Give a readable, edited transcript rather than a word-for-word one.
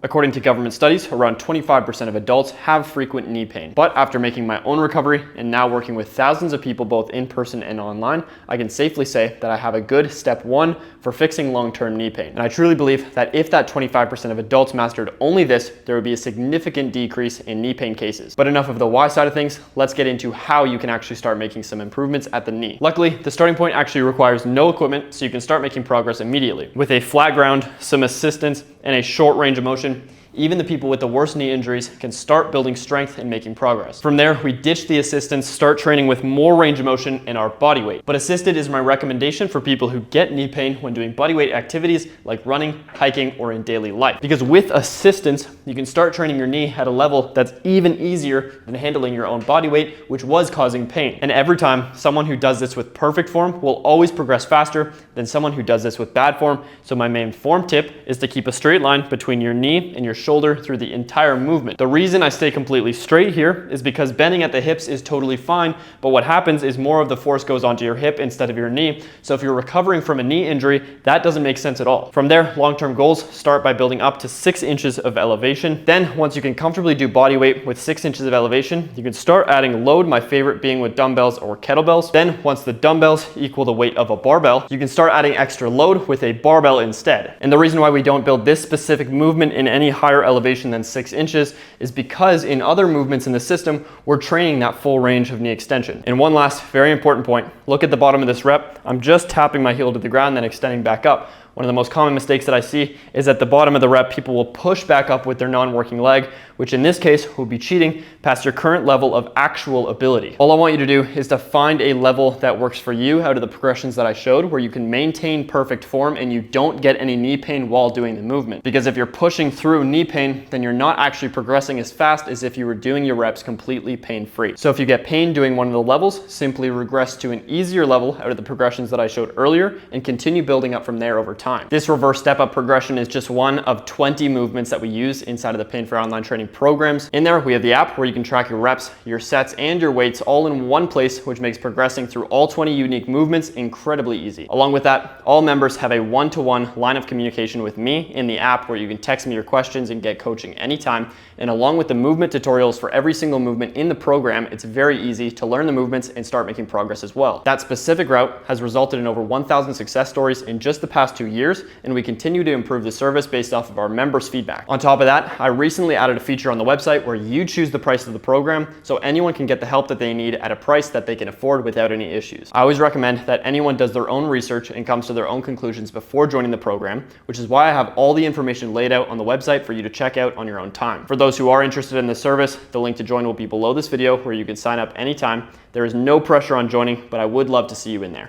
According to government studies, around 25% of adults have frequent knee pain. But after making my own recovery and now working with thousands of people both in person and online, I can safely say that I have a good step one for fixing long-term knee pain. And I truly believe that if that 25% of adults mastered only this, there would be a significant decrease in knee pain cases. But enough of the why side of things, let's get into how you can actually start making some improvements at the knee. Luckily, the starting point actually requires no equipment, so you can start making progress immediately. With a flat ground, some assistance, and a short range of motion, even the people with the worst knee injuries can start building strength and making progress. From there, we ditch the assistance, start training with more range of motion and our body weight. But assisted is my recommendation for people who get knee pain when doing bodyweight activities like running, hiking, or in daily life. Because with assistance, you can start training your knee at a level that's even easier than handling your own body weight, which was causing pain. And every time, someone who does this with perfect form will always progress faster than someone who does this with bad form. So my main form tip is to keep a straight line between your knee and your shoulder through the entire movement. The reason I stay completely straight here is because bending at the hips is totally fine, but what happens is more of the force goes onto your hip instead of your knee. So if you're recovering from a knee injury, that doesn't make sense at all. From there, long-term goals start by building up to 6 inches of elevation. Then once you can comfortably do body weight with 6 inches of elevation, you can start adding load, my favorite being with dumbbells or kettlebells. Then once the dumbbells equal the weight of a barbell, you can start adding extra load with a barbell instead. And the reason why we don't build this specific movement in any higher elevation than 6 inches is because in other movements in the system, we're training that full range of knee extension. And one last very important point, look at the bottom of this rep. I'm just tapping my heel to the ground, then extending back up. One of the most common mistakes that I see is at the bottom of the rep, people will push back up with their non-working leg, which in this case will be cheating past your current level of actual ability. All I want you to do is to find a level that works for you out of the progressions that I showed, where you can maintain perfect form and you don't get any knee pain while doing the movement. Because if you're pushing through knee pain, then you're not actually progressing as fast as if you were doing your reps completely pain-free. So if you get pain doing one of the levels, simply regress to an easier level out of the progressions that I showed earlier and continue building up from there over time. This reverse step-up progression is just one of 20 movements that we use inside of the Pain Free Online training programs. In there, we have the app where you can track your reps, your sets, and your weights all in one place, which makes progressing through all 20 unique movements incredibly easy. Along with that, all members have a one-to-one line of communication with me in the app where you can text me your questions and get coaching anytime. And along with the movement tutorials for every single movement in the program, it's very easy to learn the movements and start making progress as well. That specific route has resulted in over 1,000 success stories in just the past 2 years, and we continue to improve the service based off of our members' feedback. On top of that, I recently added a feature on the website where you choose the price of the program, so anyone can get the help that they need at a price that they can afford without any issues. I always recommend that anyone does their own research and comes to their own conclusions before joining the program, which is why I have all the information laid out on the website for you to check out on your own time. For those who are interested in the service, the link to join will be below this video where you can sign up anytime. There is no pressure on joining, but I would love to see you in there.